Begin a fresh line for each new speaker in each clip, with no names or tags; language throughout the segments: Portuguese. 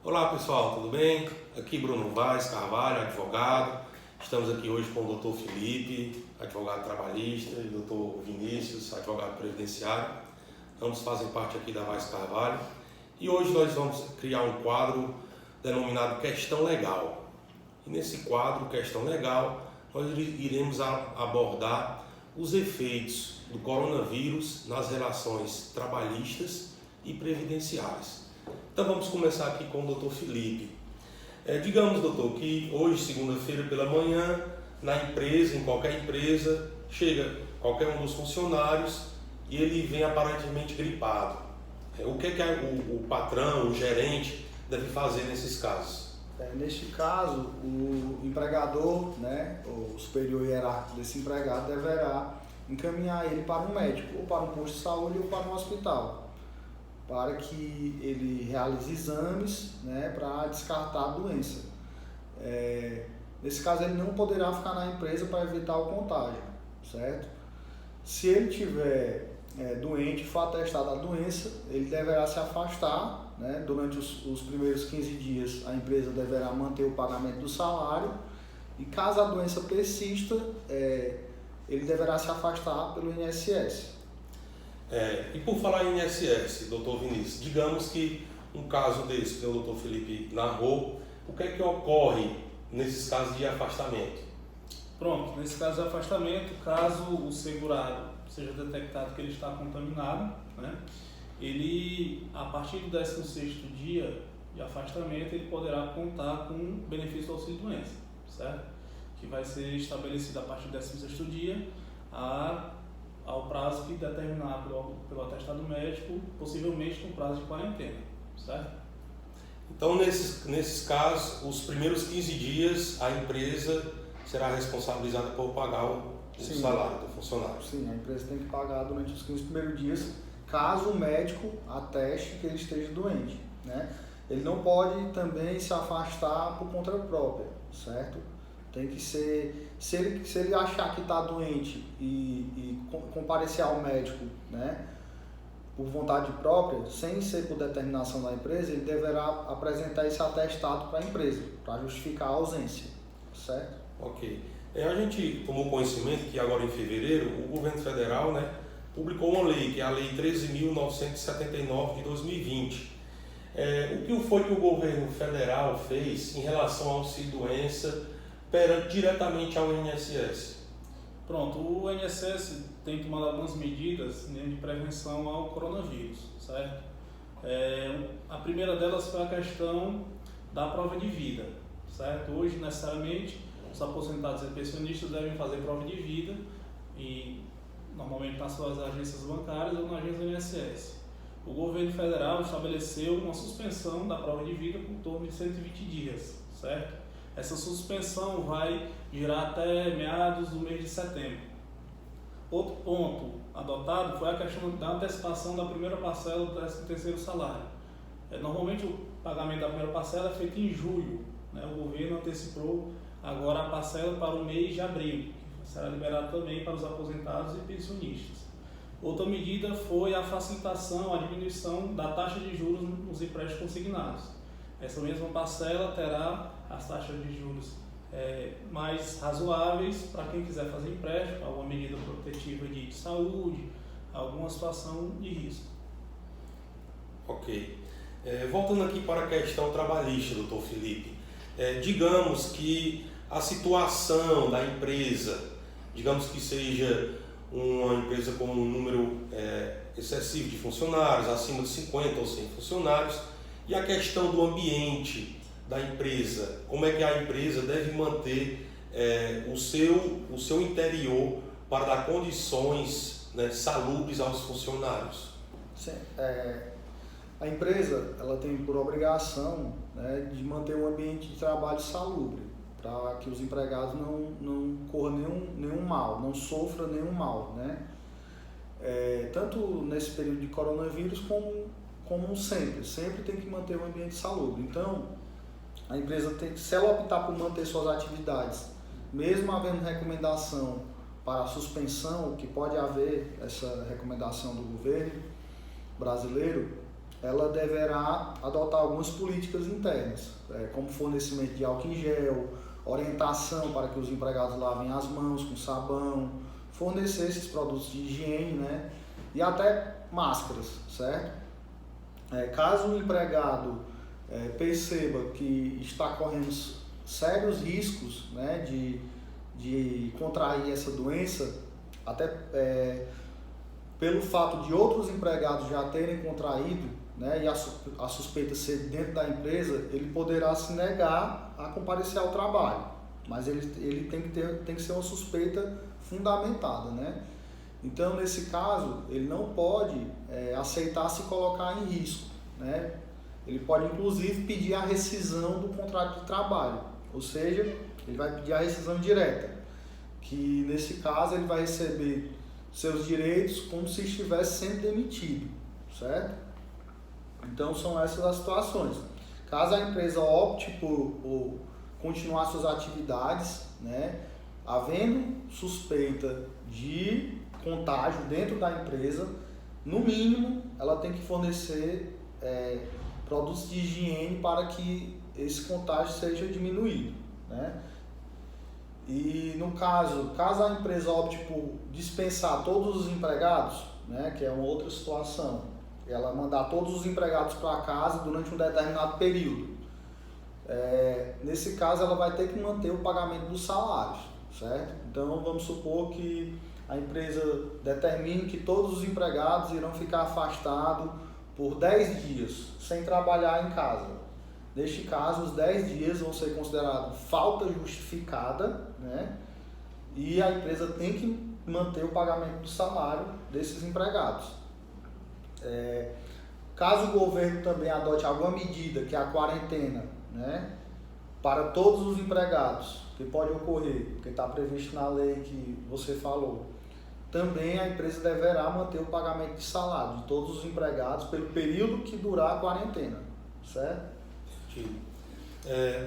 Olá pessoal, tudo bem? Aqui Bruno Vaz Carvalho, advogado. Estamos aqui hoje com o Dr. Felipe, advogado trabalhista, e o Dr. Vinícius, advogado previdenciário. Ambos fazem parte aqui da Vaz Carvalho. E hoje nós vamos criar um quadro denominado Questão Legal. E nesse quadro, Questão Legal, nós iremos abordar os efeitos do coronavírus nas relações trabalhistas e previdenciárias. Então vamos começar aqui com o Dr. Felipe. Digamos, doutor, que hoje, segunda-feira pela manhã, na empresa, em qualquer empresa, chega qualquer um dos funcionários e ele vem aparentemente gripado. O que o patrão, o gerente, deve fazer nesses casos?
Neste caso, o empregador, o superior hierárquico desse empregado deverá encaminhar ele para um médico, ou para um posto de saúde, ou para um hospital, para que ele realize exames, para descartar a doença. Nesse caso, ele não poderá ficar na empresa para evitar o contágio, certo? Se ele tiver doente e for atestado a doença, ele deverá se afastar, durante os primeiros 15 dias. A empresa deverá manter o pagamento do salário e, caso a doença persista, ele deverá se afastar pelo INSS.
E por falar em INSS, doutor Vinícius, digamos que um caso desse que o doutor Felipe narrou, o que é que ocorre nesses casos de afastamento?
Pronto, nesse caso de afastamento, caso o segurado seja detectado que ele está contaminado, ele, a partir do 16º dia de afastamento, ele poderá contar com o benefício do auxílio-doença, certo? Que vai ser estabelecido a partir do 16º dia ao prazo que determinado pelo atestado médico, possivelmente no prazo de quarentena, certo?
Então, nesses casos, os primeiros 15 dias, a empresa será responsabilizada por pagar o salário do funcionário.
Sim, a empresa tem que pagar durante os 15 primeiros dias, caso o médico ateste que ele esteja doente, Ele não pode também se afastar por conta própria, certo? Tem que ser, se ele achar que está doente e comparecer ao médico, por vontade própria, sem ser por determinação da empresa, ele deverá apresentar esse atestado para a empresa, para justificar a ausência, certo?
Ok. A gente tomou conhecimento que agora em fevereiro o governo federal, publicou uma lei, que é a Lei 13.979 de 2020. O que foi que o governo federal fez em relação ao auxílio-doença diretamente ao INSS?
Pronto, o INSS tem tomado algumas medidas de prevenção ao coronavírus, certo? A primeira delas foi a questão da prova de vida, certo? Hoje, necessariamente, os aposentados e pensionistas devem fazer prova de vida e normalmente nas suas agências bancárias ou na agência do INSS. O governo federal estabeleceu uma suspensão da prova de vida por torno de 120 dias, certo? Essa suspensão vai girar até meados do mês de setembro. Outro ponto adotado foi a questão da antecipação da primeira parcela do 13º salário. Normalmente o pagamento da primeira parcela é feito em julho, O governo antecipou agora a parcela para o mês de abril, que será liberado também para os aposentados e pensionistas. Outra medida foi a facilitação, a diminuição da taxa de juros nos empréstimos consignados. Essa mesma parcela terá as taxas de juros mais razoáveis para quem quiser fazer empréstimo, alguma medida protetiva de saúde, alguma situação de risco.
Ok. Voltando aqui para a questão trabalhista, doutor Felipe, digamos que a situação da empresa, digamos que seja uma empresa com um número excessivo de funcionários, acima de 50 ou 100 funcionários, e a questão do ambiente da empresa, como é que a empresa deve manter o seu interior para dar condições salubres aos funcionários?
Sim, a empresa ela tem por obrigação de manter um ambiente de trabalho salubre, para que os empregados não corram nenhum mal, não sofram nenhum mal, tanto nesse período de coronavírus como sempre tem que manter um ambiente salubre. Então, a empresa tem que, se ela optar por manter suas atividades, mesmo havendo recomendação para a suspensão, que pode haver essa recomendação do governo brasileiro, ela deverá adotar algumas políticas internas, como fornecimento de álcool em gel, orientação para que os empregados lavem as mãos com sabão, fornecer esses produtos de higiene, né? E até máscaras, certo? Caso o empregado perceba que está correndo sérios riscos, né, de contrair essa doença, até pelo fato de outros empregados já terem contraído, né, e a suspeita ser dentro da empresa, ele poderá se negar a comparecer ao trabalho, mas ele tem que ser uma suspeita fundamentada, né? Então, nesse caso, ele não pode aceitar se colocar em risco, né? Ele pode, inclusive, pedir a rescisão do contrato de trabalho, ou seja, ele vai pedir a rescisão direta, que nesse caso ele vai receber seus direitos como se estivesse sendo demitido, certo? Então, são essas as situações. Caso a empresa opte por continuar suas atividades, né, havendo suspeita de contágio dentro da empresa, no mínimo, ela tem que fornecer produtos de higiene para que esse contágio seja diminuído, né? E no caso a empresa opte por dispensar todos os empregados, né, que é uma outra situação, ela mandar todos os empregados para casa durante um determinado período, nesse caso ela vai ter que manter o pagamento dos salários, certo? Então vamos supor que a empresa determine que todos os empregados irão ficar afastados por 10 dias, sem trabalhar em casa. Neste caso, os 10 dias vão ser considerados falta justificada, né? E a empresa tem que manter o pagamento do salário desses empregados. Caso o governo também adote alguma medida, que é a quarentena, né, para todos os empregados, que pode ocorrer, porque está previsto na lei que você falou, também a empresa deverá manter o pagamento de salário de todos os empregados pelo período que durar a quarentena, certo?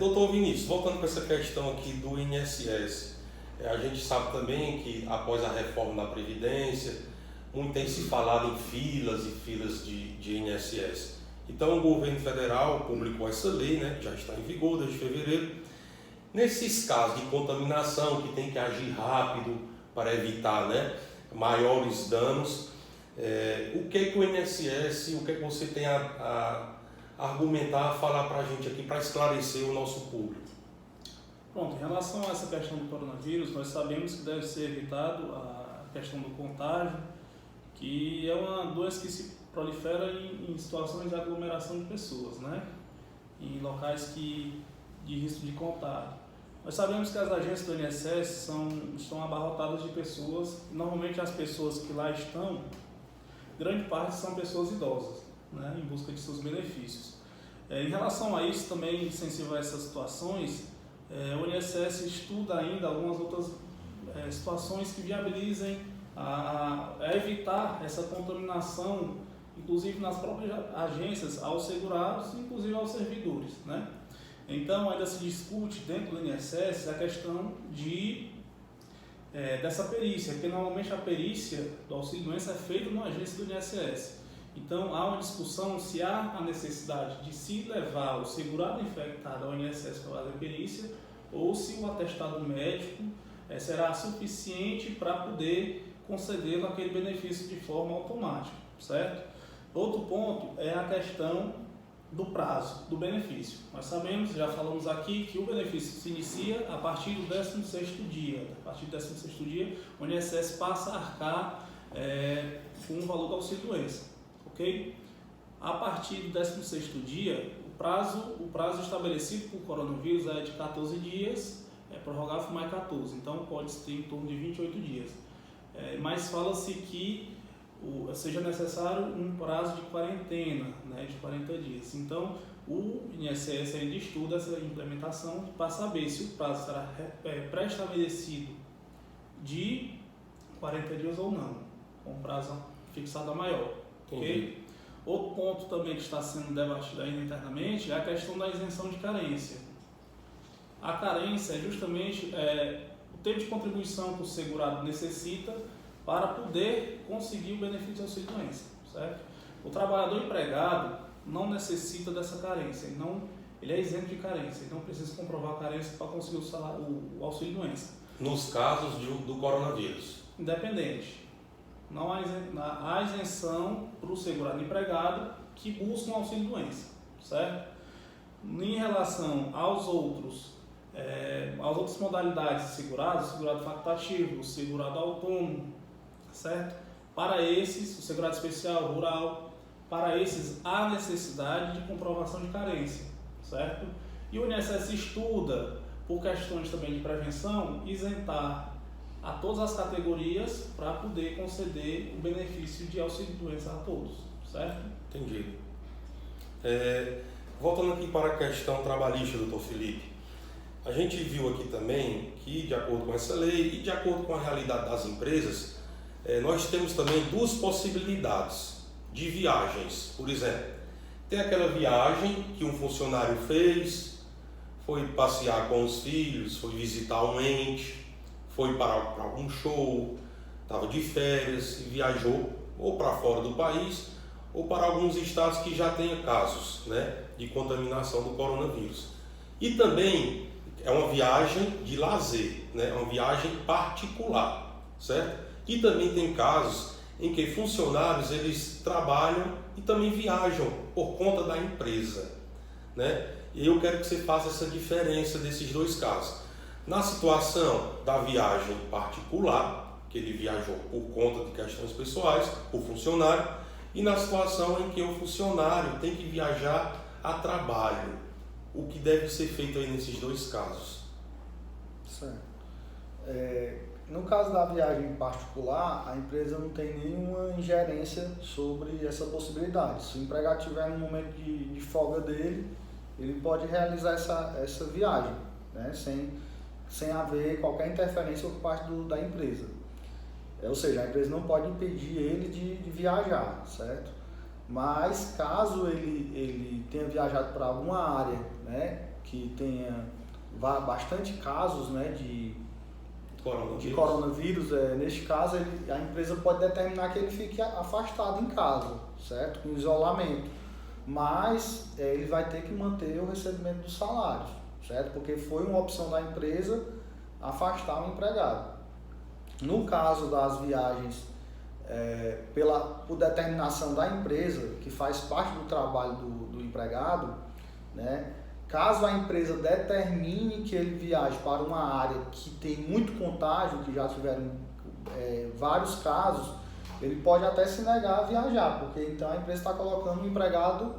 Doutor Vinícius, voltando para essa questão aqui do INSS, a gente sabe também que após a reforma da Previdência, muito tem se falado em filas e filas de INSS. Então o governo federal publicou essa lei, né, que já está em vigor desde fevereiro. Nesses casos de contaminação, que tem que agir rápido para evitar, né, maiores danos, o que o INSS, o que você tem a argumentar, a falar para a gente aqui, para esclarecer o nosso público?
Pronto, em relação a essa questão do coronavírus, nós sabemos que deve ser evitado a questão do contágio, que é uma doença que se prolifera em situações de aglomeração de pessoas, né? Em locais de risco de contágio. Nós sabemos que as agências do INSS estão abarrotadas de pessoas, normalmente as pessoas que lá estão, grande parte são pessoas idosas, né, em busca de seus benefícios. Em relação a isso, também sensível a essas situações, o INSS estuda ainda algumas outras situações que viabilizem a evitar essa contaminação, inclusive nas próprias agências, aos segurados, inclusive aos servidores, né? Então, ainda se discute dentro do INSS a questão dessa perícia, porque normalmente a perícia do auxílio-doença é feita numa agência do INSS. Então, há uma discussão se há a necessidade de se levar o segurado infectado ao INSS para fazer perícia ou se o atestado médico será suficiente para poder concedê-lo aquele benefício de forma automática, certo? Outro ponto é a questão do prazo do benefício. Nós sabemos, já falamos aqui, que o benefício se inicia a partir do 16º dia. A partir do 16º dia, o INSS passa a arcar com o valor do auxílio-doença, ok? A partir do 16º dia, o prazo estabelecido por coronavírus é de 14 dias, prorrogável por mais 14, então pode ter em torno de 28 dias. Mas fala-se que seja necessário um prazo de quarentena, né, de 40 dias. Então, o INSS ainda estuda essa implementação para saber se o prazo será pré-estabelecido de 40 dias ou não, com um prazo fixado a maior. Okay? Outro ponto também que está sendo debatido ainda internamente é a questão da isenção de carência. A carência é justamente o tempo de contribuição que o segurado necessita para poder conseguir o benefício de auxílio-doença, certo? O trabalhador empregado, não necessita dessa carência, ele é isento de carência, ele não precisa comprovar a carência para conseguir o auxílio-doença.
Nos casos do coronavírus?
Independente. Não há isenção para o segurado empregado que busca um auxílio-doença, certo? Em relação às outras modalidades de segurado, o segurado facultativo, o segurado autônomo, certo? Para esses, o segurado especial, rural, para esses há necessidade de comprovação de carência, certo? E o INSS estuda, por questões também de prevenção, isentar a todas as categorias para poder conceder o benefício de auxílio-doença a todos, certo?
Entendi. Voltando aqui para a questão trabalhista, doutor Felipe, a gente viu aqui também que, de acordo com essa lei e de acordo com a realidade das empresas, nós temos também duas possibilidades de viagens. Por exemplo, tem aquela viagem que um funcionário fez, foi passear com os filhos, foi visitar um ente, foi para algum show, estava de férias e viajou ou para fora do país ou para alguns estados que já tenham casos, né, de contaminação do coronavírus. E também é uma viagem de lazer, né, uma viagem particular, certo? E também tem casos em que funcionários eles trabalham e também viajam por conta da empresa, né? E eu quero que você faça essa diferença desses dois casos. Na situação da viagem particular, que ele viajou por conta de questões pessoais, por funcionário, e na situação em que o funcionário tem que viajar a trabalho, o que deve ser feito aí nesses dois casos?
Certo. No caso da viagem particular, a empresa não tem nenhuma ingerência sobre essa possibilidade. Se o empregado estiver no momento de folga dele, ele pode realizar essa viagem, né, sem haver qualquer interferência por parte da empresa. Ou seja, a empresa não pode impedir ele de viajar, certo? Mas caso ele tenha viajado para alguma área, né, que tenha bastante casos, né, de coronavírus, neste caso a empresa pode determinar que ele fique afastado em casa, certo? Com isolamento. Mas ele vai ter que manter o recebimento dos salários, certo? Porque foi uma opção da empresa afastar o empregado. No caso das viagens por determinação da empresa, que faz parte do trabalho do empregado, né? Caso a empresa determine que ele viaje para uma área que tem muito contágio, que já tiveram vários casos, ele pode até se negar a viajar, porque então a empresa está colocando o empregado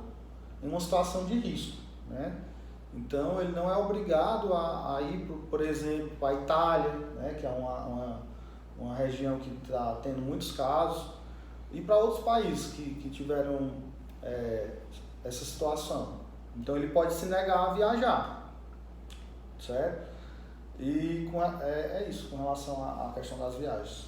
em uma situação de risco, né? Então ele não é obrigado a ir, por exemplo, para a Itália, né, que é uma região que está tendo muitos casos, e para outros países que tiveram essa situação. Então ele pode se negar a viajar, certo? E é isso com relação à questão das viagens.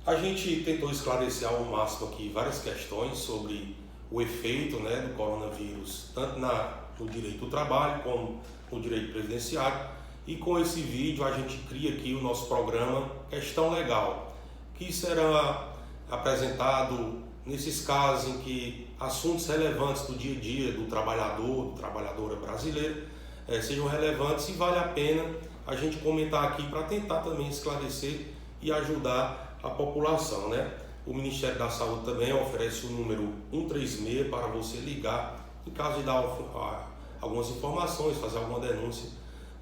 A gente tentou esclarecer ao máximo aqui várias questões sobre o efeito, né, do coronavírus, tanto no direito do trabalho como no direito previdenciário. E com esse vídeo a gente cria aqui o nosso programa Questão Legal, que será apresentado nesses casos em que assuntos relevantes do dia a dia do trabalhador, trabalhadora brasileira, sejam relevantes, e vale a pena a gente comentar aqui para tentar também esclarecer e ajudar a população, né? O Ministério da Saúde também oferece o número 136 para você ligar em caso de dar algumas informações, fazer alguma denúncia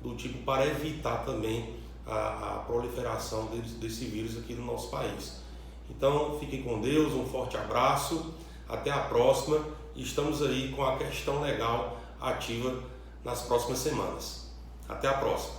do tipo, para evitar também a proliferação desse vírus aqui no nosso país. Então, fiquem com Deus, um forte abraço, até a próxima, e estamos aí com a questão legal ativa nas próximas semanas. Até a próxima.